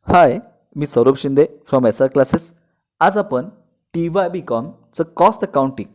हाय, मी Saurabh Shinde from S R classes. आज आपण टी वाय बी कॉमचं cost accounting,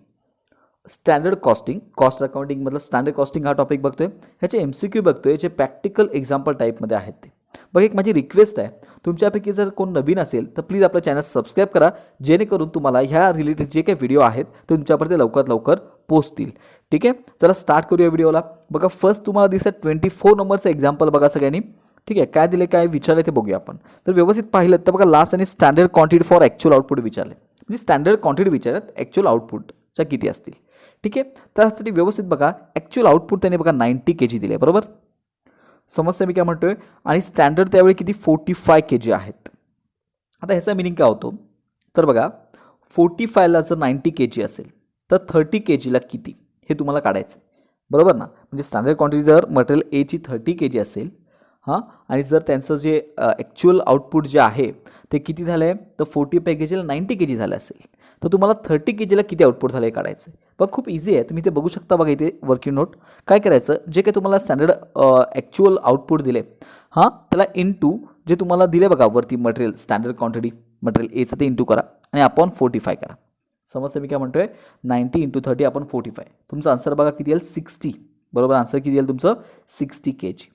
standard costing, cost अकाउंटिंगमधलं स्टँडर्ड कॉस्टिंग हा टॉपिक बघतोय. ह्याचे MCQ बघतोय, जे प्रॅक्टिकल एक्झाम्पल टाईपमध्ये आहेत ते. बघ, एक माझी रिक्वेस्ट आहे, तुमच्यापैकी जर कोण नवीन असेल तर प्लीज आपलं चॅनल सबस्क्राईब करा, जेणेकरून तुम्हाला ह्या रिलेटेड जे काही व्हिडिओ आहेत ते तुमच्यापर्यंत लवकरात लवकर पोहोचतील. ठीक आहे, चला स्टार्ट करूया व्हिडिओला. बघा, फर्स्ट तुम्हाला दिसत 24 नंबरचं एक्झाम्पल बघा सगळ्यांनी. ठीक आहे, काय दिले, काय विचारले ते बघूया आपण. तर व्यवस्थित पाहिलं तर बघा, लास्ट आणि standard quantity for actual output विचारले. म्हणजे स्टँडर्ड क्वांटिटी विचारत ॲक्च्युअल आउटपुटच्या किती असतील. ठीक आहे, त्यासाठी व्यवस्थित बघा, ॲक्च्युअल आउटपुट त्याने बघा 90 kg दिले, बरोबर. समस्या मी काय म्हणतोय, आणि स्टँडर्ड त्यावेळी किती 45 kg आहेत. आता ह्याचा मिनिंग काय होतो, तर बघा 45ला जर 90 kg असेल तर 30 kgला किती हे तुम्हाला काढायचं आहे, बरोबर ना. म्हणजे स्टँडर्ड क्वांटिटी जर मटेरियल एची 30 kg असेल, हां, आणि जर त्यांचं जे ॲक्च्युअल आउटपुट जे आहे ते किती झालं आहे, तर 45 kgला 90 kg झालं असेल, तर तुम्हाला 30 kgला किती आउटपुट झालं हे काढायचं आहे. बघ, खूप इझी आहे, तुम्ही ते बघू शकता. बघा इथे वर्किंग नोट. काय करायचं, जे काही तुम्हाला स्टँडर्ड ॲक्च्युअल आउटपुट दिले, हां, त्याला इंटू जे तुम्हाला दिले बघा वरती मटेरियल स्टँडर्ड क्वांटिटी मटेरियल एचं ते इंटू करा आणि अपॉन 45 करा. समजतं मी काय म्हणतोय, 90 × 30 अपॉन 45. तुमचा आन्सर बघा किती येईल, 60. बरोबर, आन्सर किती येईल तुमचं, 60 kg.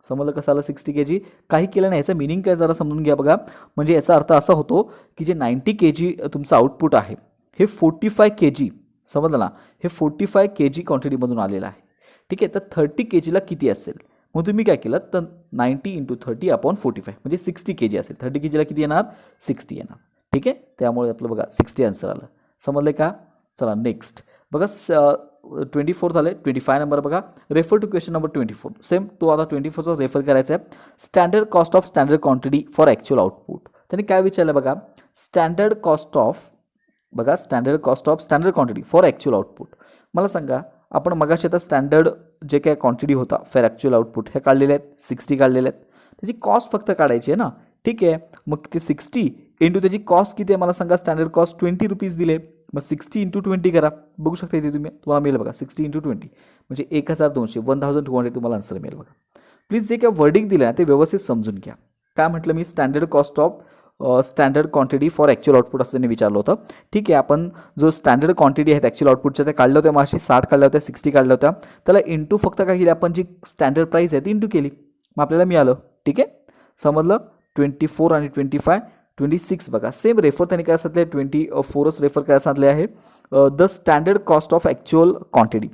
समजलं कसं आलं 60 kg. काही केलं नाही, याचं मिनिंग काय जरा समजून घ्या. बघा, म्हणजे याचा अर्थ असा होतो की जे 90 kg तुमचं आउटपुट आहे हे 45 kg, समजलं ना, हे 45 kg क्वांटिटीमधून आलेलं आहे. ठीक आहे, तर 30 kgला किती असेल, मग तुम्ही काय केलं तर 90 × 30 अपॉन 45 म्हणजे 60 kg असेल. 30 kgला किती येणार, 60 येणार. ठीक आहे, त्यामुळे आपलं बघा 60 आन्सर आलं. समजलं का. चला नेक्स्ट बघा, 24 झाले. 25 नंबर बघा, refer to question number 24. Same तो आता 24चा रेफर करायचा आहे. Standard cost of standard quantity for actual output. त्यांनी काय विचारलं बघा, स्टँडर्ड कॉस्ट ऑफ, बघा standard cost of standard quantity for actual output. मला सांगा, आपण मगाशी आता स्टँडर्ड जे काय क्वांटिटी होता फॉर ॲक्च्युअल आउटपुट हे काढलेले आहेत, 60 काढलेले आहेत. त्याची कॉस्ट फक्त काढायची आहे ना. ठीक आहे, मग ते 60 इंटू त्याची कॉस्ट किती आहे मला सांगा. स्टँडर्ड कॉस्ट 20 रुपीज दिले, मग 60 × 20 करा. बघू शकता इथे तुम्हाला मिळेल बघा 60 × 20 म्हणजे 1200, 1200 तुम्हाला आन्सर मिळेल बघा. प्लीज जे काय वर्डिंग दिलं ना ते व्यवस्थित समजून घ्या. काय म्हटलं मी, standard cost of standard quantity for actual output असं त्यांनी विचारलं होतं. ठीक आहे, आपण जो स्टँडर्ड क्वांटिटी आहेत ॲक्च्युअल आउटपुटच्या त्या काढल्या होत्या, माशी 60 काढल्या होत्या, 60 काढल्या होत्या. त्याला इंटू फक्त काय केली आपण, जी स्टँडर्ड प्राईस आहे ती इंटू केली, मग आपल्याला मिळालं. ठीक आहे, समजलं. 24 आणि 25, 26 बघा सेम रेफर त्यांनी काय सांगितलं, 24च रेफर काय सांगितले आहे, the standard cost of actual quantity.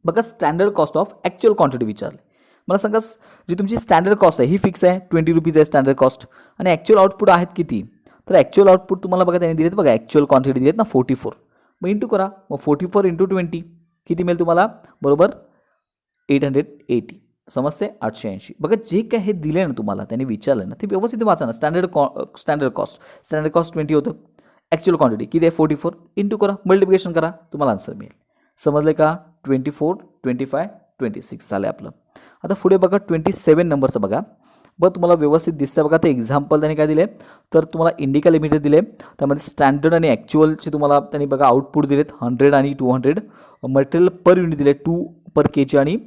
बघा, standard cost of actual quantity विचारले. मला सांगा, जी तुमची स्टँडर्ड कॉस्ट आहे ही फिक्स आहे, 20 रुपीज आहे स्टँडर्ड कॉस्ट, आणि ॲक्च्युअल आउटपुट आहेत किती, तर ॲक्च्युअल आउटपुट तुम्हाला बघा त्यांनी दिलेत बघा, ॲक्च्युअल क्वांटिटी दिलेत ना 44. मग इंटू करा, मग 44 × 20 किती मिळेल तुम्हाला, बरोबर 880. समजते, 880. बघा, जे काय हे दिले ना तुम्हाला त्यांनी विचारलं ना ते व्यवस्थित वाचा ना. स्टँडर्ड स्टँडर्ड कॉस्ट 20 होतं, ॲक्च्युअल क्वांटिटी किती आहे 44, इंटू करा, मल्टिप्लिकेशन करा, तुम्हाला आन्सर मिळेल. समजले का. 24, 25, 26 झालं आपलं. आता पुढे बघा 27 नंबरचं बघा. तुम्हाला व्यवस्थित दिसतं बघा, ते एक्झाम्पल त्यांनी काय दिले, तर तुम्हाला इंडिका लिमिटेड दिले, त्यामध्ये स्टँडर्ड आणि ॲक्च्युअलचे तुम्हाला त्यांनी बघा आउटपुट दिलेत 100 आणि 200. मटेरियल पर युनिट दिले 2 per kg आणि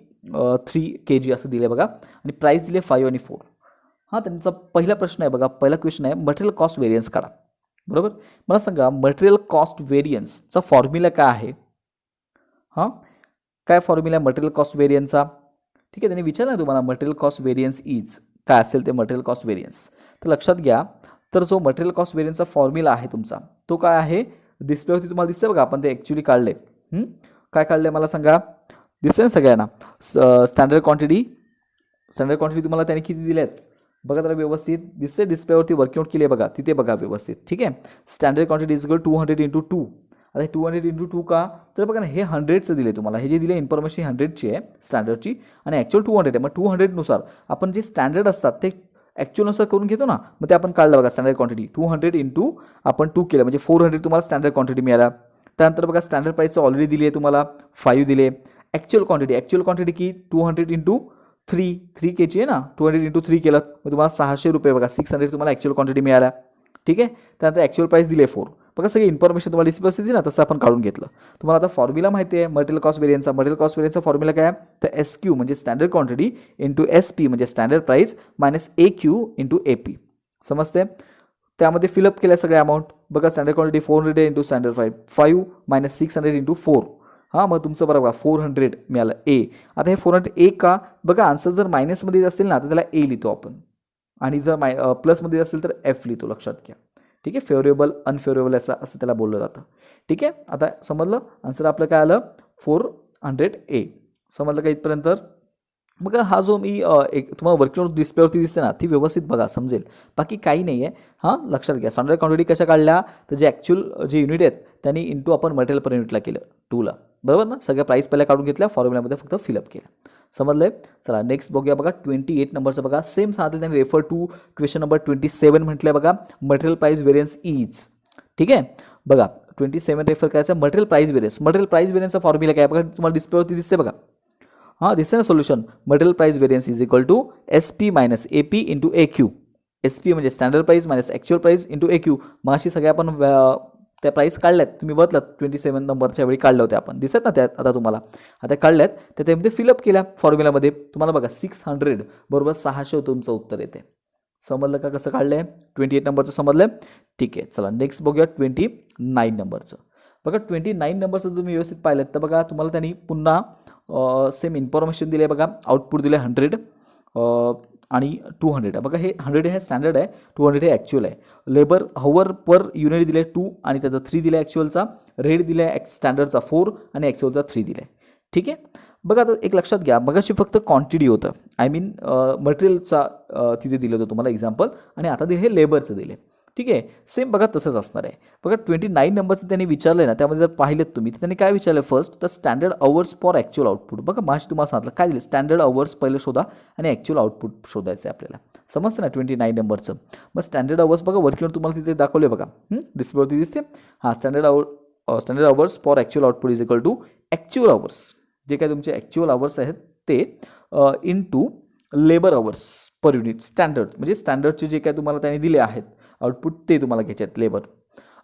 3 kg असं दिले बघा, आणि प्राईस दिले 5 आणि 4. हां, त्यांचा पहिला प्रश्न आहे बघा, पहिला क्वेश्चन आहे, मटेरियल कॉस्ट व्हेरियन्स काढा. बरोबर, मला सांगा मटेरियल कॉस्ट व्हेरियन्सचा फॉर्म्युला काय आहे. हां, काय फॉर्म्युला आहे मटेरियल कॉस्ट व्हेरियन्सचा. ठीक आहे, त्यांनी विचारलं ना तुम्हाला, मटेरियल कॉस्ट व्हेरियन्स इज काय असेल ते मटेरियल कॉस्ट व्हेरियन्स. तर लक्षात घ्या, तर जो मटेरियल कॉस्ट व्हेरियन्सचा फॉर्म्युला आहे तुमचा तो काय आहे, डिस्प्लेवरती तुम्हाला दिसतं बघा, आपण ते ॲक्च्युअली काढले. काय काढले मला सांगा, दिसतं ना सगळ्यांना. स्टँडर्ड क्वांटिटी तुम्हाला त्याने किती दिले आहेत बघा, तर व्यवस्थित दिसते डिस्प्लेवरती, वर्कआउट केली आहे बघा तिथे बघा व्यवस्थित. ठीक आहे, स्टँडर्ड क्वांटिटी इज इक्वल 200 × 2. आता 200 × 2 का, तर बघा ना हे 100चं दिले तुम्हाला, हे जे दिले इन्फॉर्मेशन 100ची आहे स्टँडर्डची, आणि ॲक्च्युअल 200 आहे. मग 200नुसार आपण जे स्टँडर्ड असतात ते ॲक्च्युअलनुसार करून घेतो ना, मग ते आपण काढलं बघा. स्टँडर्ड क्वांटिटी 200 × आपण 2 केलं म्हणजे 400 तुम्हाला स्टँडर्ड क्वांटिटी मिळाला. त्यानंतर बघा स्टँडर्ड प्राईस ऑलरेडी दिली आहे तुम्हाला 5 दिले. ॲक्च्युअल क्वांटिटी की 200 × 3 kg आहे ना, 200 × 3 केलं मग तुम्हाला 600 रुपये बघा, 600 तुम्हाला ॲक्च्युअल क्वांटिटी मिळाल्या. ठीक आहे, त्यानंतर ॲक्च्युअल प्राईस दिले 4. बघा सगळी इन्फॉर्मेशन तुम्हाला डिस्प्ले दिली ना, तसं आपण काढून घेतलं. तुम्हाला आता फॉर्म्युला माहिती आहे मटेरियल कॉस्ट व्हेरियन्सचा फॉर्म्युला काय आहे, तर SQ म्हणजे स्टँडर्ड क्वांटिटी इंटू SP म्हणजे standard price minus AQ into AP. समजते. त्यामध्ये फिलअप केल्या सगळ्या अमाऊंट. बघा standard quantity 400 into standard 5 minus 600 into 4. हां, मग तुमचं बरोबर 400 मिळालं ए. आता हे 400 ए का? बघा आन्सर जर मायनसमध्ये असेल ना तर त्याला ए लिहितो आपण, आणि जर प्लसमध्ये असेल तर एफ लिहितो, लक्षात घ्या. ठीक आहे, फेवरेबल अनफेवरेबल असं त्याला बोललं जातं. ठीक आहे, आता समजलं. आन्सर आपलं काय आलं 400 ए. समजलं का इथपर्यंत? बघा हा जो मी एक तुम्हाला वर्किंग डिस्प्लेवरती दिसते ना, ती व्यवस्थित बघा, समजेल. बाकी काही नाही आहे. हां, लक्षात घ्या. स्टँडर्ड क्वांटिटी कशा काढल्या, तर जे ॲक्च्युअल जे युनिट आहेत त्यांनी इंटू आपण मटेरियल पर युनिटला केलं 2ला, बरोबर ना. सगळ्या प्राईस पहिल्या काढून घेतल्या, फॉर्म्युल्यामध्ये फक्त फिलअप केलं. समजलंय. चला नेक्स्ट बघूया. बघा 28 नंबरचं बघा, सेम सांगितलं त्यांनी. रेफर टू क्वेश्चन नंबर 27 म्हटलं बघा. Material price variance is. ठीक आहे, बघा 27 रेफर करायचं. Material price variance. Material price व्हेरियन्सचा फॉर्म्युला काय बघा, तुम्हाला डिस्प्लेवरती दिसते बघा. हां, दिसते ना solution. Material price variance is equal to SP minus AP into AQ. SP म्हणजे standard price minus actual price into AQ. मग अशी सगळ्या आपण त्या प्राईस काढल्यात, तुम्ही बदलात 27 नंबरच्या वेळी काढल्या होत्या आपण, दिसत ना त्यात आता तुम्हाला. आता काढल्यात तर त्यामध्ये फिलअप केल्या फॉर्म्युल्यामध्ये. तुम्हाला बघा 600 बरोबर 600 तुमचं उत्तर येते. समजलं का कसं काढलं आहे? 28 नंबरचं समजलं आहे. ठीक आहे, चला नेक्स्ट बघूया 29 नंबरचं. बघा 29 नंबरचं तुम्ही व्यवस्थित पाहिलं तर बघा तुम्हाला त्यांनी पुन्हा सेम इन्फॉर्मेशन दिले. बघा आउटपुट दिले 100 आणि 200 आहे. बघा हे 100 हे स्टँडर्ड आहे, 200 हे ॲक्च्युअल आहे. लेबर हवर पर युनिट दिले 2 आणि त्याचा 3 दिला ॲक्च्युअलचा. रेट दिला आहे स्टँडर्डचा 4 आणि ॲक्च्युअलचा 3 दिला आहे. ठीक आहे, बघा आता एक लक्षात घ्या. मगाशी फक्त क्वांटिटी होतं, आय मीन मटेरियलचा तिथे दिलं होतं तुम्हाला एक्झाम्पल, आणि आता दिले हे लेबरचं दिले. ठीक आहे, सेम बघा तसंच असणार आहे. बघा 29 नंबरचं त्यांनी विचारलं आहे ना, त्यामध्ये जर पाहिलेत तुम्ही तर त्यांनी काय विचारलं फर्स्ट, तर standard hours for actual output. बघा माशी तुम्हाला सांगितलं काय दिले, स्टँडर्ड अवर्स पहिलं शोधा आणि ॲक्च्युअल आउटपुट शोधायचं आहे आपल्याला. समजतं ना 29 नंबरचं. मग स्टँडर्ड अवर्स बघा वर्किंग तुम्हाला तिथे दाखवले बघा, डिस्प्लेवरती दिसते. हां, standard hours for actual output is equal to actual hours, जे काय तुमचे ॲक्च्युअल अवर्स आहेत ते into labour hours per unit. Standard म्हणजे स्टँडर्डचे जे काय तुम्हाला त्यांनी दिले आहेत आउटपुट ते तुम्हाला घ्यायचे आहेत लेबर.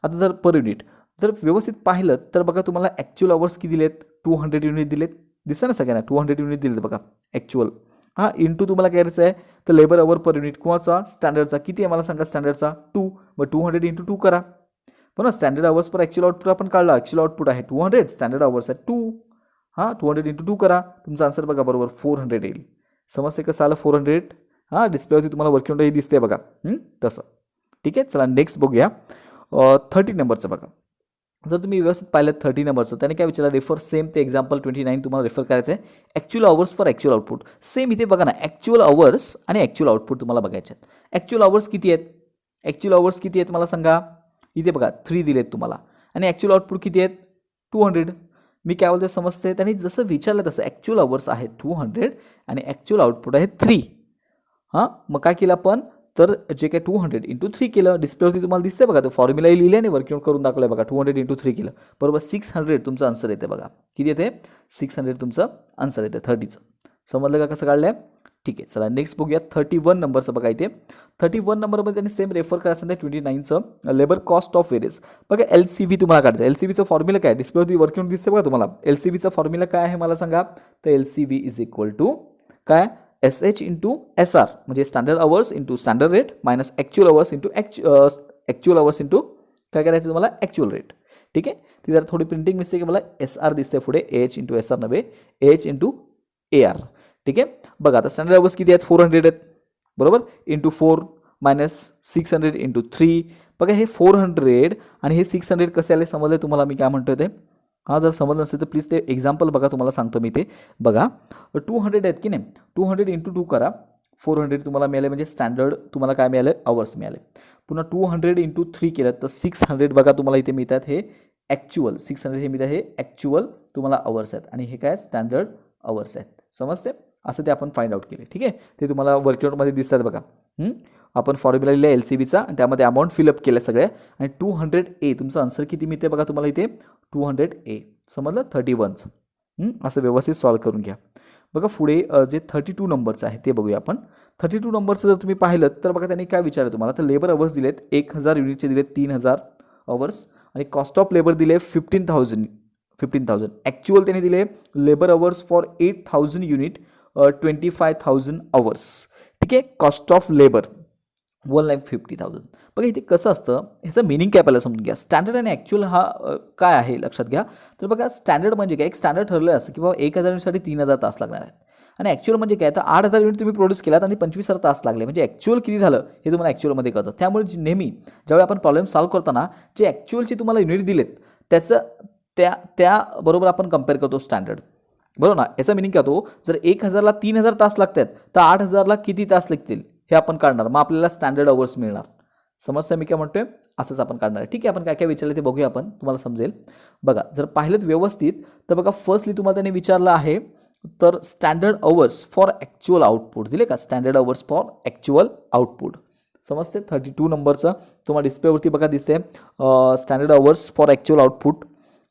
आता जर पर युनिट जर व्यवस्थित पाहिलं तर बघा तुम्हाला ॲक्च्युअल अवर्स किती दिलेत, 200 युनिट दिलेत. दिसतं ना सगळ्यांना 200 युनिट दिलेत बघा ॲक्च्युअल. हां, इंटू तुम्हाला काय करायचं आहे तर लेबर अवर पर युनिट कोणाचा, स्टँडर्डचा. किती आहे मला सांगा स्टँडर्डचा 2. मग 200 इंटू 2 करा. पण स्टँडर्ड अवर्स पर ॲक्च्युअल आउटपुट आपण काढला. ॲक्च्युअल आउटपुट आहे 200, स्टँडर्ड अवर्स आहे 2. हां, 200 इंटू 2 करा. तुमचा आन्सर बघा बरोबर 400 येईल. समजते कसं आलं 400. हां, डिस्प्लेवरती तुम्हाला वर्किंग हे दिसते बघा तसं. ठीक आहे, चला नेक्स्ट बघूया 30 नंबरचं. बघा जर तुम्ही व्यवस्थित पाहिलं 30 नंबरचं, त्याने काय विचारलं, रेफर सेम ते एक्झाम्पल 29 तुम्हाला रेफर करायचं आहे. Actual hours for actual output. Same इथे बघा ना, ॲक्च्युअल अवर्स आणि ॲक्च्युअल आउटपुट तुम्हाला बघायचे आहेत. ॲक्च्युअल अवर्स किती आहेत, ॲक्च्युअल अवर्स किती आहेत मला सांगा. इथे बघा 3 दिलेत तुम्हाला, आणि ॲक्च्युअल आउटपुट किती आहेत 200. मी काय बोलतो समजते, त्यांनी जसं विचारलं तसं ॲक्च्युअल अवर्स आहे 200 आणि ॲक्च्युअल आउटपुट आहे 3. हां, मग काय केलं आपण, तर जे काय 200 इंटू 3 केलं. डिस्प्लेवरती तुम्हाला दिसते बघा, तो फॉर्म्युलाही लिहिले आणि वर्किंग करून दाखवलं बघा. 200 इंटू 3 केलं बरोबर 600 तुमचं आन्सर येते बघा. किती येते 600 तुमचं आन्सर येते 30चं. समजलं का कसं काढलं आहे? ठीक आहे, चला नेक्स्ट बघूया 31 नंबरचं. बघा इथे 31 नंबरमध्ये त्यांनी सेम रेफर करायचं आहे 29चं लेबर कॉस्ट ऑफ व्हेरियन्स. बघा LCV तुम्हाला काढायचं. LCVचं फॉर्म्युला काय, डिस्प्लेवरती वर्किंग दिसते बघा तुम्हाला. LCVचा फॉर्म्युला काय आहे मला सांगा, तर LCV इज इक्वल टू काय, SH इंटू SR म्हणजे standard hours into standard rate minus actual hours into actual hours into काय करायचं तुम्हाला ॲक्च्युअल रेट. ठीक आहे, ती जरा थोडी प्रिंटिंग मिस्टेक आहे, मला SR दिसते पुढे, AH इंटू SR नव्हे AH इंटू AR. ठीक आहे, बघा आता स्टँडर्ड अवर्स किती आहेत 400 आहेत बरोबर, इंटू 4 मायनस 600 इंटू 3. बघा हे 400 आणि हे 600 कसे आले समजले तुम्हाला मी काय म्हणतोय ते. हां, जर समजलं नसेल तर प्लीज ते एक्झाम्पल बघा, तुम्हाला सांगतो मी ते. बघा 200 आहेत की नाही, 200 इंटू 2 करा. 400 तुम्हाला मिळाले म्हणजे स्टँडर्ड तुम्हाला काय मिळालं अवर्स मिळाले. पुन्हा 200 इंटू 3 केलं तर 600 बघा तुम्हाला इथे मिळतात हे ॲक्च्युअल. 600 हे मिळतात हे ॲक्च्युअल तुम्हाला अवर्स आहेत आणि हे काय स्टँडर्ड अवर्स आहेत. समजते, असं ते आपण फाइंड आउट केले. ठीक आहे, ते तुम्हाला वर्कआउटमध्ये दिसतात बघा. आपण फॉर्म्युला लिहिला LCVचा आणि त्यामध्ये अमाऊंट फिलअप केल्या सगळ्या, आणि 200A तुमचं आन्सर किती मिळते बघा तुम्हाला इथे 200A. समजलं 31चं. असं व्यवस्थित सॉल्व करून घ्या. बघा पुढे जे 32 नंबरचं आहे ते बघूया आपण. 32 नंबरचं जर तुम्ही पाहिलं तर बघा त्यांनी काय विचारलं तुम्हाला, तर लेबर अवर्स दिलेत 1000 युनिटचे दिलेत 3000 अवर्स, आणि कॉस्ट ऑफ लेबर दिले 15,000. ॲक्च्युअल त्यांनी दिले labour hours for 8000 unit 25,000 hours. ठीक आहे, कॉस्ट ऑफ लेबर 1,50,000. बघा इथे कसं असतं, ह्याचं मिनिंग काय पहिला समजून घ्या. स्टँडर्ड आणि ॲक्च्युअल हा काय आहे लक्षात घ्या. तर बघा स्टँडर्ड म्हणजे काय, एक स्टँडर्ड ठरलं असं की बाबा 1,000 युनिटसाठी 3,000 तास लागणार आहेत. आणि ॲक्च्युअल म्हणजे काय, तर 8,000 युनिट तुम्ही प्रोड्यूस केलात आणि 25,000 तास लागले, म्हणजे ॲक्च्युअल किती झालं हे तुम्हाला ॲक्च्युअलमध्ये कळतं. त्यामुळे नेहमी ज्यावेळी आपण प्रॉब्लेम सॉल्व्ह करताना जे ॲक्च्युअलची तुम्हाला युनिट दिलेत त्याचं त्याबरोबर आपण कम्पेअर करतो स्टँडर्ड, बरोबर ना. याचा मिनिंग काय होतो, जर 1,000ला 3,000 तास लागतात तर 8,000ला किती तास लागतील हे आपण काढणार, मग आपल्याला स्टँडर्ड अवर्स मिळणार. समजतं मी काय म्हणतोय, असंच आपण काढणार आहे. ठीक आहे, आपण काय काय विचारलं ते बघूया आपण, तुम्हाला समजेल. बघा जर पाहिलं व्यवस्थित तर बघा फर्स्टली तुम्हाला त्याने विचारलं आहे तर standard hours for actual output दिले का, standard hours for actual output. समजते 32 नंबरचं तुम्हाला डिस्प्लेवरती बघा दिसते standard hours for actual output.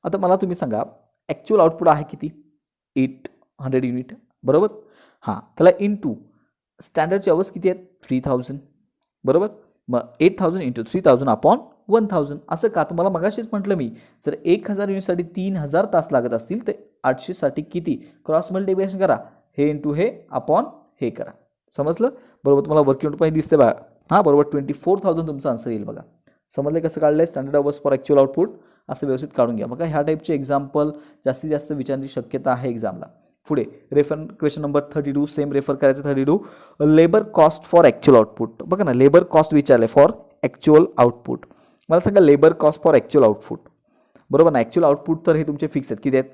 आता मला तुम्ही सांगा ॲक्च्युअल आउटपुट आहे किती, 800 युनिट, बरोबर. हां, त्याला इंटू स्टँडर्डचे अवर्स किती आहेत 3,000, बरोबर. मग 8,000 इंटू 3,000 अपॉन 1,000. असं का, तुम्हाला मगाशीच म्हटलं मी, जर 1,000 युनिटसाठी 3,000 तास लागत असतील तर 800साठी किती, क्रॉस मल्टिप्लिकेशन करा, हे इंटू हे अपॉन हे करा. समजलं, बरोबर. तुम्हाला वर्किंग पण दिसते बघा. हां बरोबर, 24,000 तुमचा आन्सर येईल बघा. समजलं कसं काढलं आहे standard hours for actual output, असं व्यवस्थित काढून घ्या. बघा ह्या टाईपचे एक्झाम्पल जास्तीत जास्त विचारण्याची शक्यता आहे एक्झामला. पुढे क्वेश्चन नंबर 32, सेम रेफर करायचं 32, labour cost for actual output. बघा ना, लेबर कॉस्ट विचारले फॉर ॲक्च्युअल आउटपुट. मला सांगा labour cost for actual output, बरोबर ना. ॲक्च्युअल आउटपुट तर हे तुमचे फिक्स आहेत, किती आहेत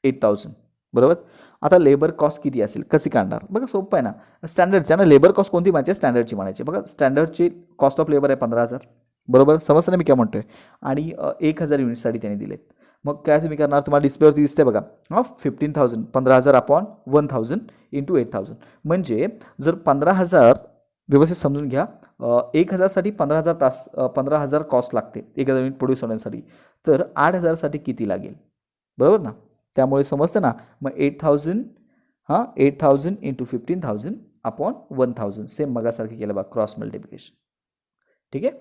8,000, बरोबर. आता लेबर कॉस्ट किती असेल, कशी काढणार, बघा सोपं आहे ना. स्टँडर्डच्या ना लेबर कॉस्ट कोणती म्हणायची, स्टँडर्डची म्हणायची. बघा स्टँडर्डची कॉस्ट ऑफ लेबर आहे 15,000, बरोबर. समजतं ना मी काय म्हणतोय. आणि 1,000 युनिटसाठी त्यांनी दिलेत. मग काय तुम्ही करणार, तुम्हाला डिस्प्लेवरती दिसते बघा 15,000, 15,000 अपॉन 1,000 इंटू 8,000. म्हणजे जर 15,000, व्यवस्थित समजून घ्या, 1,000साठी 15,000 तास, 15,000 कॉस्ट लागते 1,000 युनिट प्रोड्यूस होण्यासाठी, तर 8,000साठी किती लागेल, बरोबर ना. त्यामुळे समजतं ना. मग 8,000 8,000 इंटू 15,000 अपॉन 1,000, सेम मगासारखं केलं बघा, क्रॉस मल्टिप्लिकेशन. ठीक आहे,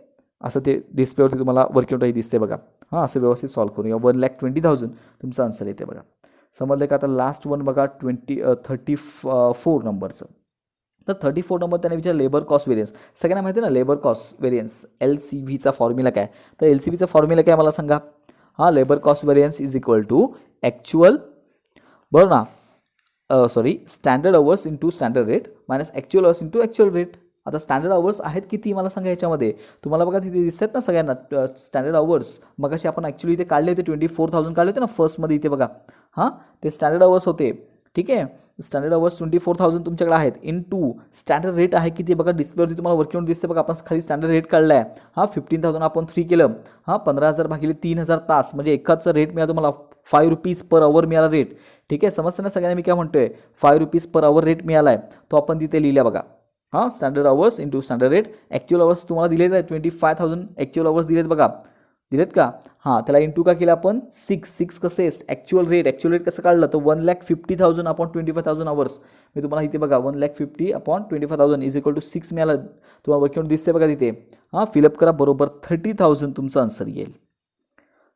असं ते डिस्प्लेवरती तुम्हाला वर्किंग दिसते बघा. हां, असं व्यवस्थित सॉल्व्ह करूया. 1,20,000 तुमचं आन्सर येते बघा. समजलं का. आता लास्ट वन बघा 34 नंबरचं. तर 34 नंबर त्याने विचार लेबर कॉस्ट व्हेरियन्स. सगळ्यांना माहिती आहे ना लेबर कॉस्ट व्हेरियन्स, LCVचा फॉर्म्युला काय. तर LCVचा फॉर्म्युला काय मला सांगा. हां, labour cost variance is equal to actual, बरोबर ना, standard hours into standard rate minus actual hours into actual rate. आता स्टँडर्ड अवर्स आहेत किती मला सांगा याच्यामध्ये, तुम्हाला बघा तिथे दिसतात ना सगळ्यांना स्टँडर्ड अवर्स. मग असे आपण ॲक्च्युअली इथे काढले होते 24,000 काढले होते ना फर्स्टमध्ये, इथे बघा. हां, ते स्टँडर्ड अवर्स होते. ठीक आहे, स्टँडर्ड अवर्स 24,000 तुमच्याकडे आहेत, इंटू स्टँडर्ड रेट आहे किती बघा डिस्प्लेवरती तुम्हाला वर्किंग दिसते बघा. आपण खाली स्टँडर्ड रेट काढला आहे. हां, 15,000 आपण 3 केलं. हां, 15,000 भागिले 3,000 तास, म्हणजे एकाचा रेट मिळाला तुम्हाला ₹5 पर आवर मिळाला रेट. ठीक आहे, समजतं ना सगळ्यांना मी काय म्हणतोय. ₹5 पर आवर रेट मिळाला आहे, तो आपण तिथे लिहिला बघा. हां, standard hours into standard rate. Actual hours तुम्हाला दिलेत आहे 25,000 ॲक्च्युअल अवर्स दिलेत बघा, दिलेत का. हां, त्याला इंटू का केलं आपण 6 कसं आहे ॲक्च्युअल रेट कसं काढलं, तर 1,50,000 अपॉन 25,000 अवर्स. मी तुम्हाला इथे बघा 1,50,000 अपॉन 25,000 इज इक्वल टू 6 मिळालं. तुम्हाला वर्किंग दिसते बघा तिथे. हां, फिलअप करा, बरोबर 30,000 तुमचं आन्सर येईल.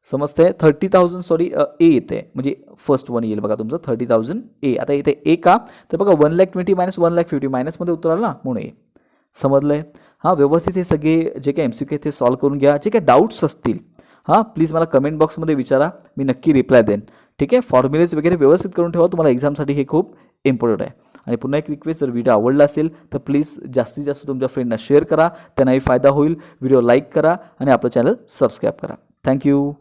समजतंय. 30,000 ए येते, म्हणजे फर्स्ट वन येईल बघा तुमचं 30,000 ए. आता इथे ए का, तर बघा 1,20,000 मायनस 1,50,000 मायनसमध्ये उत्तर आलं ना, म्हणून ए. समजलंय. हां, व्यवस्थित हे सगळे जे काही MCQ ते सॉल्व्ह करून घ्या. जे काही डाऊट्स असतील हां प्लीज मला कमेंट बॉक्समध्ये विचारा, मी नक्की रिप्लाय देईन. ठीक आहे, फॉर्म्युलेज वगैरे व्यवस्थित करून ठेवा, तुम्हाला एक्झामसाठी हे खूप इम्पॉर्टंट आहे. आणि पुन्हा एक रिक्वेस्ट, जर व्हिडिओ आवडला असेल तर प्लीज जास्तीत जास्त तुमच्या फ्रेंडना शेअर करा, त्यांनाही फायदा होईल. व्हिडिओ लाईक करा आणि आपलं चॅनल सबस्क्राईब करा. थँक्यू.